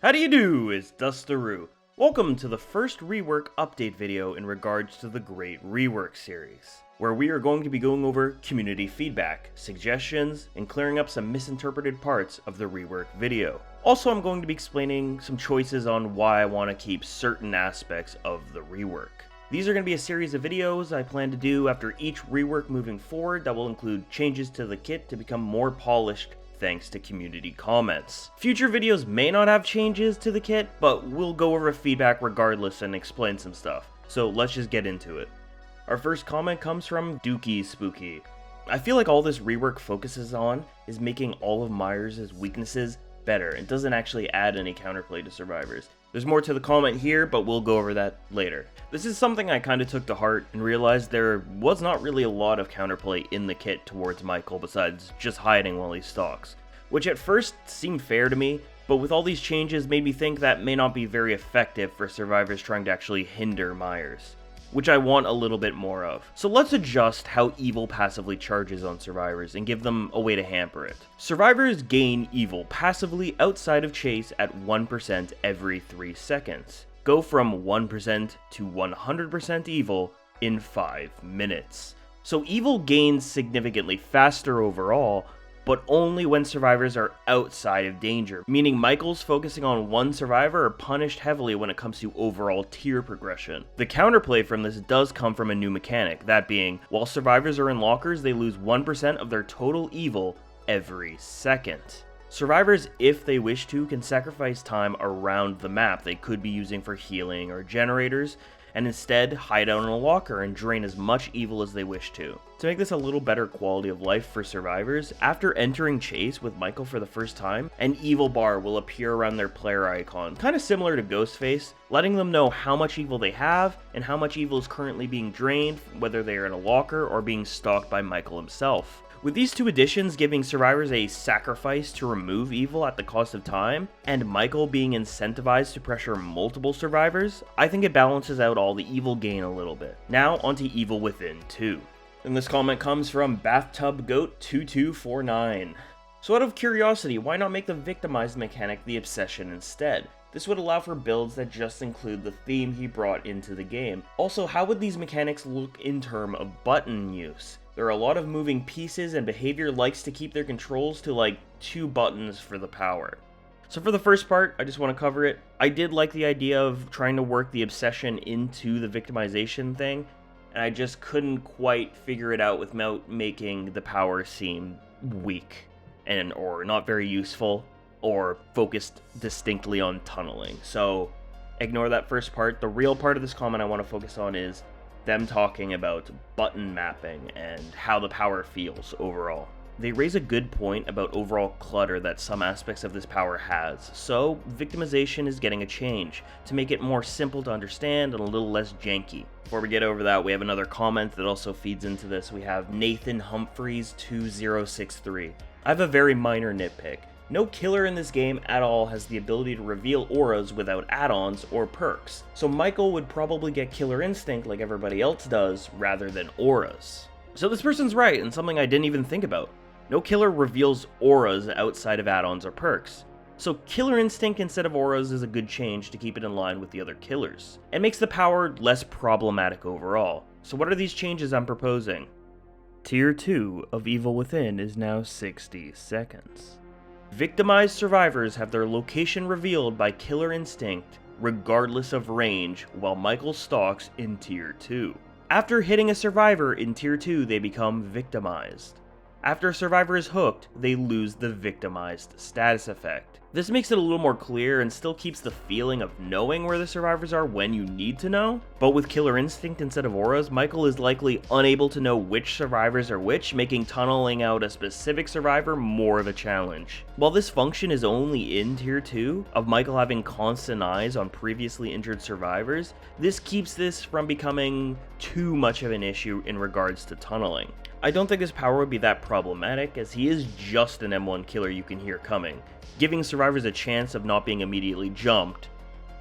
How do you do? It's Dustaroo. Welcome to the first Rework update video in regards to the Great Rework series, where we are going to be going over community feedback, suggestions, and clearing up some misinterpreted parts of the Rework video. Also, I'm going to be explaining some choices on why I want to keep certain aspects of the rework. These are going to be a series of videos I plan to do after each rework moving forward that will include changes to the kit to become more polished thanks to community comments. Future videos may not have changes to the kit, but we'll go over feedback regardless and explain some stuff. So let's just get into it. Our first comment comes from Dookie Spooky. I feel like all this rework focuses on is making all of Myers' weaknesses better and doesn't actually add any counterplay to survivors. There's more to the comment here, but we'll go over that later. This is something I kind of took to heart and realized there was not really a lot of counterplay in the kit towards Michael besides just hiding while he stalks, which at first seemed fair to me, but with all these changes made me think that may not be very effective for survivors trying to actually hinder Myers, which I want a little bit more of. So let's adjust how evil passively charges on survivors and give them a way to hamper it. Survivors gain evil passively outside of chase at 1% every 3 seconds. Go from 1% to 100% evil in 5 minutes. So evil gains significantly faster overall, but only when survivors are outside of danger, meaning Michael's focusing on one survivor are punished heavily when it comes to overall tier progression. The counterplay from this does come from a new mechanic, that being, while survivors are in lockers, they lose 1% of their total evil every second. Survivors, if they wish to, can sacrifice time around the map they could be using for healing or generators, and instead hide out in a locker and drain as much evil as they wish to. To make this a little better quality of life for survivors, after entering chase with Michael for the first time, an evil bar will appear around their player icon, kind of similar to Ghostface, letting them know how much evil they have and how much evil is currently being drained, whether they are in a locker or being stalked by Michael himself. With these two additions giving survivors a sacrifice to remove evil at the cost of time, and Michael being incentivized to pressure multiple survivors, I think it balances out all the evil gain a little bit. Now onto Evil Within 2. And this comment comes from BathtubGoat2249. So out of curiosity, why not make the victimized mechanic the obsession instead? This would allow for builds that just include the theme he brought into the game. Also, how would these mechanics look in terms of button use? There are a lot of moving pieces and behavior likes to keep their controls to like 2 buttons for the power. So for the first part, I just want to cover it. I did like the idea of trying to work the obsession into the victimization thing, and I just couldn't quite figure it out without making the power seem weak and or not very useful or focused distinctly on tunneling. So ignore that first part. The real part of this comment I want to focus on is them talking about button mapping and how the power feels overall. They raise a good point about overall clutter that some aspects of this power has, so victimization is getting a change to make it more simple to understand and a little less janky. Before we get over that, we have another comment that also feeds into this. We have Nathan Humphreys 2063. I have a very minor nitpick. No killer in this game at all has the ability to reveal auras without add-ons or perks, so Michael would probably get Killer Instinct like everybody else does, rather than auras. So this person's right, and something I didn't even think about. No killer reveals auras outside of add-ons or perks, so Killer Instinct instead of auras is a good change to keep it in line with the other killers, and makes the power less problematic overall. So what are these changes I'm proposing? Tier 2 of Evil Within is now 60 seconds. Victimized survivors have their location revealed by Killer Instinct, regardless of range, while Michael stalks in Tier 2. After hitting a survivor in Tier 2, they become victimized. After a survivor is hooked, they lose the victimized status effect. This makes it a little more clear and still keeps the feeling of knowing where the survivors are when you need to know, but with Killer Instinct instead of auras, Michael is likely unable to know which survivors are which, making tunneling out a specific survivor more of a challenge. While this function is only in Tier 2, of Michael having constant eyes on previously injured survivors, this keeps this from becoming too much of an issue in regards to tunneling. I don't think his power would be that problematic, as he is just an M1 killer you can hear coming, giving survivors a chance of not being immediately jumped.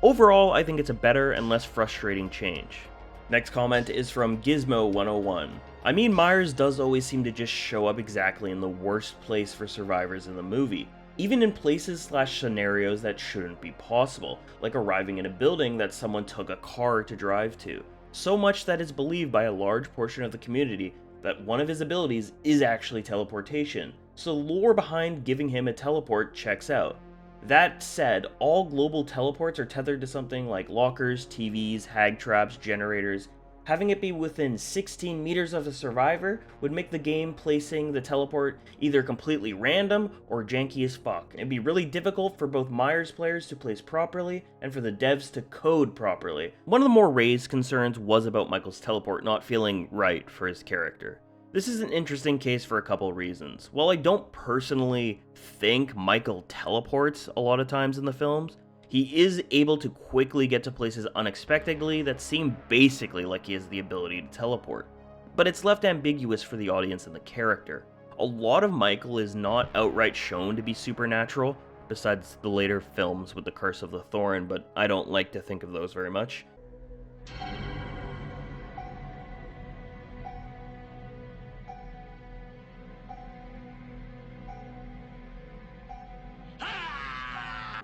Overall, I think it's a better and less frustrating change. Next comment is from Gizmo101. I mean, Myers does always seem to just show up exactly in the worst place for survivors in the movie. even in places/scenarios that shouldn't be possible, like arriving in a building that someone took a car to drive to. So much that it's believed by a large portion of the community that one of his abilities is actually teleportation, so the lore behind giving him a teleport checks out. That said, all global teleports are tethered to something like lockers, TVs, hag traps, generators. Having it be within 16 meters of the survivor would make the game placing the teleport either completely random or janky as fuck. It'd be really difficult for both Myers players to place properly and for the devs to code properly. One of the more raised concerns was about Michael's teleport not feeling right for his character. This is an interesting case for a couple reasons. While I don't personally think Michael teleports a lot of times in the films, he is able to quickly get to places unexpectedly that seem basically like he has the ability to teleport. But it's left ambiguous for the audience and the character. A lot of Michael is not outright shown to be supernatural, besides the later films with the Curse of the Thorn, but I don't like to think of those very much.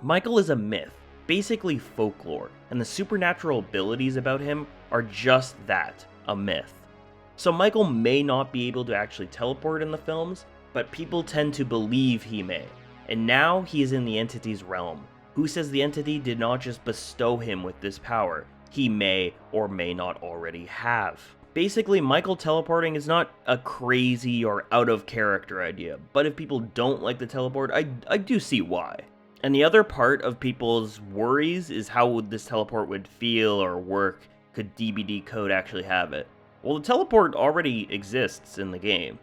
Michael is a myth, basically folklore, and the supernatural abilities about him are just that, a myth. So Michael may not be able to actually teleport in the films, but people tend to believe he may, and now he is in the entity's realm. Who says the entity did not just bestow him with this power he may or may not already have? Basically, Michael teleporting is not a crazy or out of character idea, but if people don't like the teleport, I do see why. And the other part of people's worries is how would this teleport would feel or work, could DBD code actually have it? Well, the teleport already exists in the game.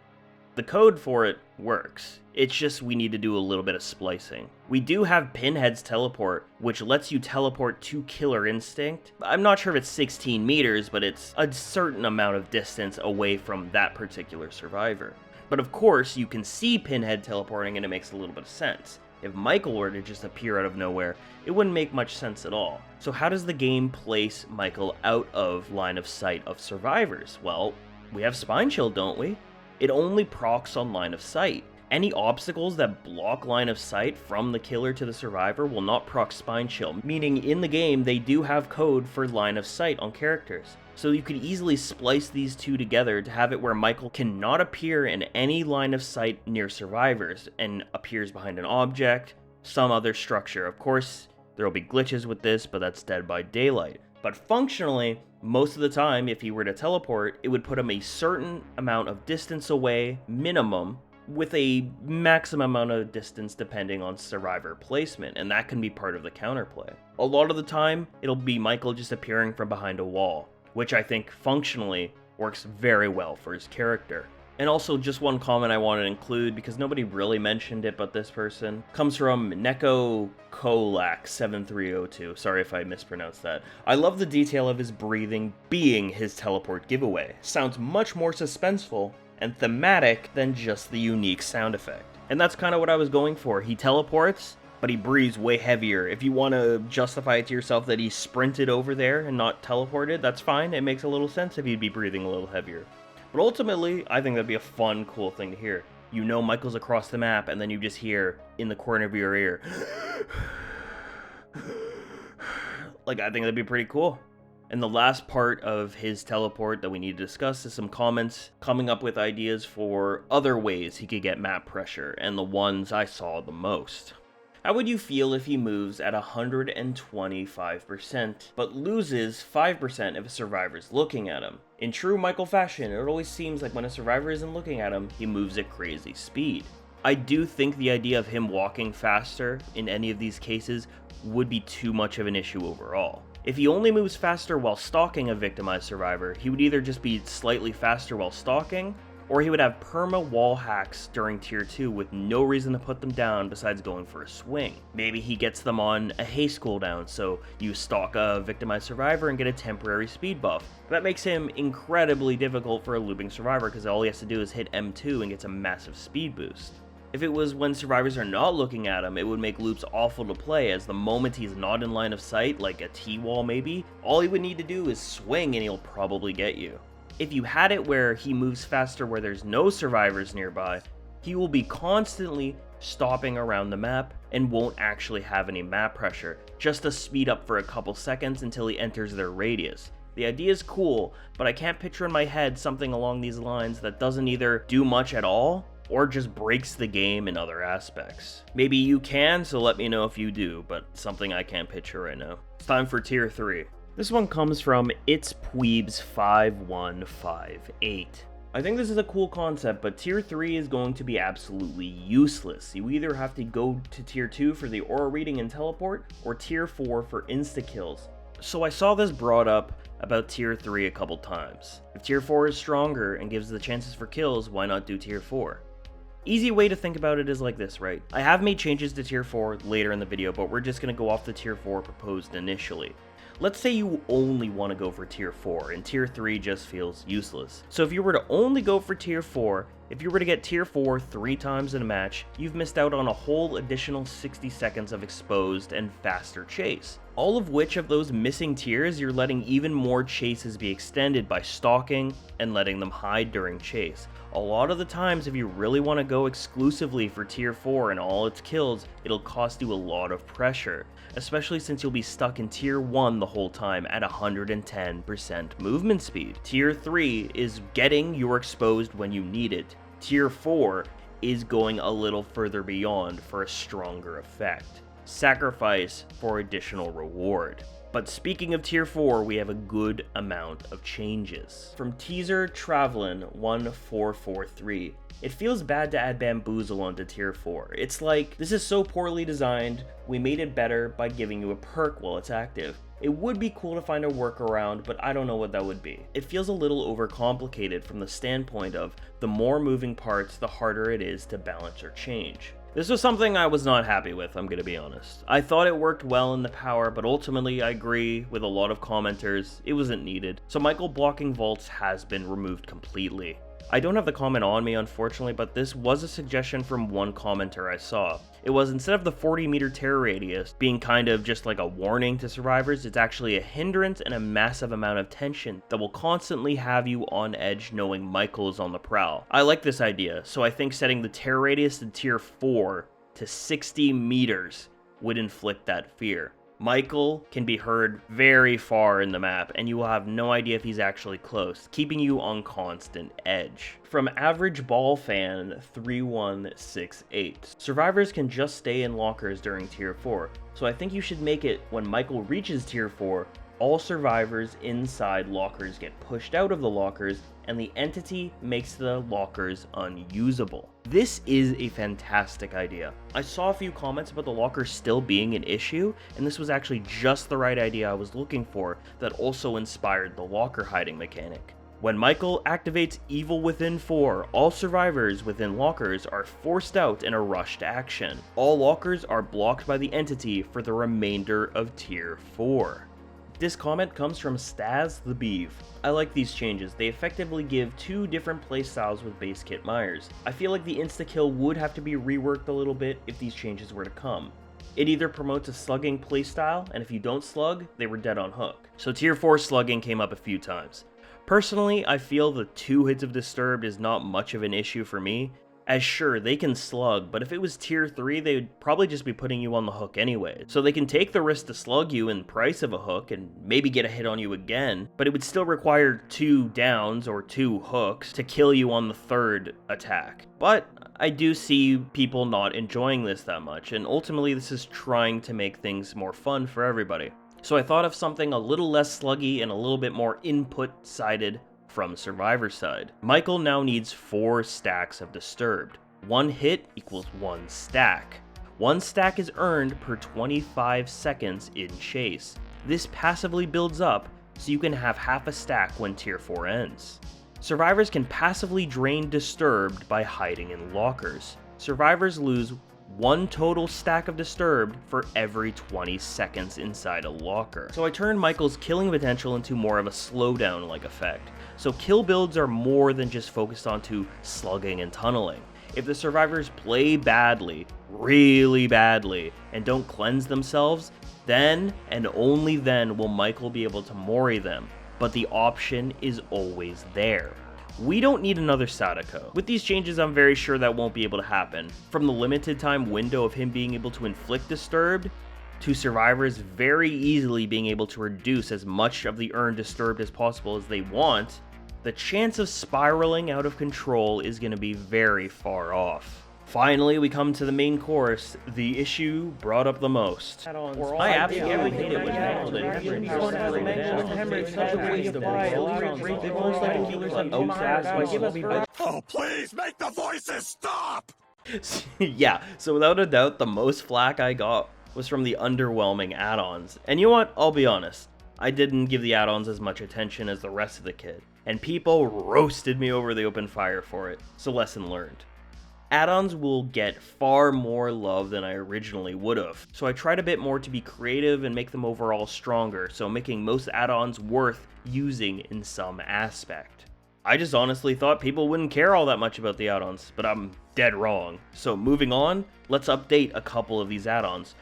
The code for it works. It's just we need to do a little bit of splicing. We do have Pinhead's teleport, which lets you teleport to Killer Instinct. I'm not sure if it's 16 meters, but it's a certain amount of distance away from that particular survivor. But of course, you can see Pinhead teleporting and it makes a little bit of sense. If Michael were to just appear out of nowhere, it wouldn't make much sense at all. So how does the game place Michael out of line of sight of survivors? Well, we have Spine Chill, don't we? It only procs on line of sight. Any obstacles that block line of sight from the killer to the survivor will not proc Spine Chill, meaning in the game they do have code for line of sight on characters. So you could easily splice these two together to have it where Michael cannot appear in any line of sight near survivors and appears behind an object, some other structure. Of course, there will be glitches with this, but that's Dead by Daylight. But functionally, most of the time, if he were to teleport, it would put him a certain amount of distance away, minimum, with a maximum amount of distance depending on survivor placement, and that can be part of the counterplay. A lot of the time, it'll be Michael just appearing from behind a wall, which I think functionally works very well for his character. And also, just one comment I want to include, because nobody really mentioned it but this person, comes from Neko Kolak 7302. Sorry if I mispronounced that. I love the detail of his breathing being his teleport giveaway. Sounds much more suspenseful and thematic than just the unique sound effect. And that's kind of what I was going for. He teleports, but he breathes way heavier. If you want to justify it to yourself that he sprinted over there and not teleported, that's fine. It makes a little sense if he'd be breathing a little heavier. But ultimately, I think that'd be a fun, cool thing to hear. You know Michael's across the map, and then you just hear in the corner of your ear, like, I think that'd be pretty cool. And the last part of his teleport that we need to discuss is some comments coming up with ideas for other ways he could get map pressure, and the ones I saw the most. How would you feel if he moves at 125%, but loses 5% if a survivor's looking at him? In true Michael fashion, it always seems like when a survivor isn't looking at him, he moves at crazy speed. I do think the idea of him walking faster in any of these cases would be too much of an issue overall. If he only moves faster while stalking a victimized survivor, he would either just be slightly faster while stalking, or he would have perma wall hacks during tier 2 with no reason to put them down besides going for a swing. Maybe he gets them on a haste cooldown, so you stalk a victimized survivor and get a temporary speed buff. That makes him incredibly difficult for a looping survivor because all he has to do is hit M2 and gets a massive speed boost. If it was when survivors are not looking at him, it would make loops awful to play, as the moment he's not in line of sight, like a T-wall maybe, all he would need to do is swing and he'll probably get you. If you had it where he moves faster where there's no survivors nearby, he will be constantly stopping around the map, and won't actually have any map pressure, just to speed up for a couple seconds until he enters their radius. The idea is cool, but I can't picture in my head something along these lines that doesn't either do much at all, or just breaks the game in other aspects. Maybe you can, so let me know if you do, but something I can't picture right now. It's time for Tier 3. This one comes from It's Pweebs 5158. I think this is a cool concept, but Tier 3 is going to be absolutely useless. You either have to go to Tier 2 for the aura reading and teleport, or Tier 4 for insta-kills. So I saw this brought up about Tier 3 a couple times. If Tier 4 is stronger and gives the chances for kills, why not do Tier 4? Easy way to think about it is like this, right? I have made changes to Tier 4 later in the video, but we're just going to go off the Tier 4 proposed initially. Let's say you only want to go for Tier 4, and Tier 3 just feels useless. So if you were to only go for Tier 4, if you were to get Tier 4 3 times in a match, you've missed out on a whole additional 60 seconds of exposed and faster chase. All of which of those missing tiers you're letting even more chases be extended by stalking and letting them hide during chase. A lot of the times, if you really want to go exclusively for Tier 4 and all its kills, it'll cost you a lot of pressure, especially since you'll be stuck in Tier 1 the whole time at 110% movement speed. Tier 3 is getting your exposed when you need it. Tier 4 is going a little further beyond for a stronger effect. Sacrifice for additional reward. But speaking of Tier 4, we have a good amount of changes. From Teaser Travelin 1443, it feels bad to add Bamboozle onto Tier 4. It's like, this is so poorly designed, we made it better by giving you a perk while it's active. It would be cool to find a workaround, but I don't know what that would be. It feels a little overcomplicated from the standpoint of the more moving parts, the harder it is to balance or change. This was something I was not happy with, I'm gonna be honest. I thought it worked well in the power, but ultimately I agree with a lot of commenters, it wasn't needed. So Michael blocking vaults has been removed completely. I don't have the comment on me, unfortunately, but this was a suggestion from one commenter I saw. It was, instead of the 40-meter terror radius being kind of just like a warning to survivors, it's actually a hindrance and a massive amount of tension that will constantly have you on edge knowing Michael is on the prowl. I like this idea, so I think setting the terror radius in Tier 4 to 60 meters would inflict that fear. Michael can be heard very far in the map, and you will have no idea if he's actually close, keeping you on constant edge. From Average Ball Fan 3168, survivors can just stay in lockers during Tier 4, so I think you should make it when Michael reaches Tier 4, all survivors inside lockers get pushed out of the lockers, and the entity makes the lockers unusable. This is a fantastic idea. I saw a few comments about the lockers still being an issue, and this was actually just the right idea I was looking for that also inspired the locker hiding mechanic. When Michael activates Evil Within 4, all survivors within lockers are forced out in a rushed action. All lockers are blocked by the entity for the remainder of Tier 4. This comment comes from Staz the Beeve. I like these changes. They effectively give two different playstyles with base kit Myers. I feel like the insta-kill would have to be reworked a little bit if these changes were to come. It either promotes a slugging playstyle, and if you don't slug, they were dead on hook. So Tier 4 slugging came up a few times. Personally, I feel the 2 hits of Disturbed is not much of an issue for me, as sure, they can slug, but if it was Tier 3, they would probably just be putting you on the hook anyway. So they can take the risk to slug you in price of a hook and maybe get a hit on you again, but it would still require 2 downs or 2 hooks to kill you on the 3rd attack. But I do see people not enjoying this that much, and ultimately this is trying to make things more fun for everybody. So I thought of something a little less sluggy and a little bit more input-sided from Survivor side. Michael now needs 4 stacks of Disturbed. 1 hit equals 1 stack. 1 stack is earned per 25 seconds in chase. This passively builds up, so you can have half a stack when Tier 4 ends. Survivors can passively drain Disturbed by hiding in lockers. Survivors lose 1 total stack of Disturbed for every 20 seconds inside a locker. So I turned Michael's killing potential into more of a slowdown-like effect. So kill builds are more than just focused onto slugging and tunneling. If the survivors play badly, really badly, and don't cleanse themselves, then and only then will Michael be able to mori them, but the option is always there. We don't need another Sadako. With these changes, I'm very sure that won't be able to happen. From the limited time window of him being able to inflict Disturbed, to survivors very easily being able to reduce as much of the earned Disturbed as possible as they want, the chance of spiraling out of control is going to be very far off. Finally, we come to the main course, the issue brought up the most. I absolutely hate it when mangled and hemorrhage. Such a waste of Oh, please make the voices stop! Yeah, so without a doubt, the most flack I got was from the underwhelming add-ons. And you know what? I'll be honest. I didn't give the add-ons as much attention as the rest of the kit, and people roasted me over the open fire for it, so lesson learned. Add-ons will get far more love than I originally would have, so I tried a bit more to be creative and make them overall stronger, so making most add-ons worth using in some aspect. I just honestly thought people wouldn't care all that much about the add-ons, but I'm dead wrong. So moving on, let's update a couple of these add-ons.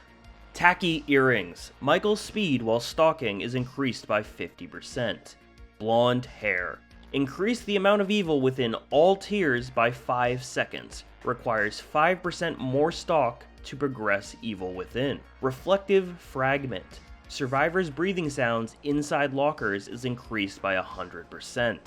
Tacky earrings. Michael's speed while stalking is increased by 50%. Blonde hair. Increase the amount of evil within all tiers by 5 seconds. Requires 5% more stalk to progress evil within. Reflective fragment. Survivors' breathing sounds inside lockers is increased by 100%.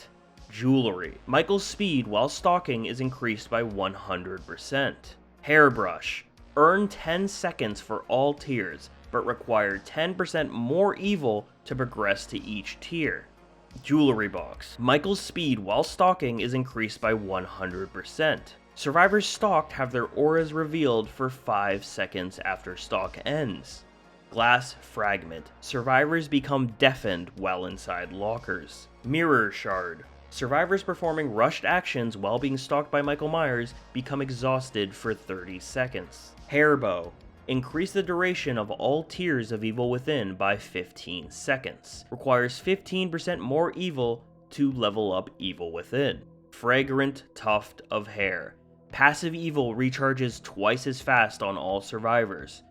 Jewelry. Michael's speed while stalking is increased by 100%. Hairbrush. Earn 10 seconds for all tiers, but require 10% more evil to progress to each tier. Jewelry box. Michael's speed while stalking is increased by 100%. Survivors stalked have their auras revealed for 5 seconds after stalk ends. Glass fragment. Survivors become deafened while inside lockers. Mirror shard. Survivors performing rushed actions while being stalked by Michael Myers become exhausted for 30 seconds. Hairbow. Increase the duration of all tiers of Evil Within by 15 seconds. Requires 15% more evil to level up Evil Within. Fragrant tuft of hair. Passive evil recharges twice as fast on all survivors.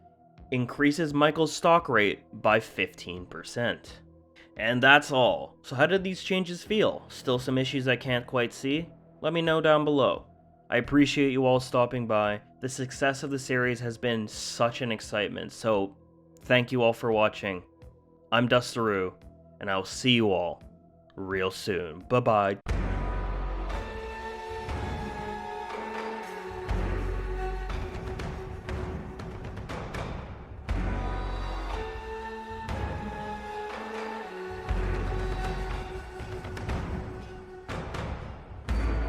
Increases Michael's stalk rate by 15%. And that's all. So how did these changes feel? Still some issues I can't quite see? Let me know down below. I appreciate you all stopping by. The success of the series has been such an excitement, so thank you all for watching. I'm Dusteroo, and I'll see you all real soon. Bye-bye.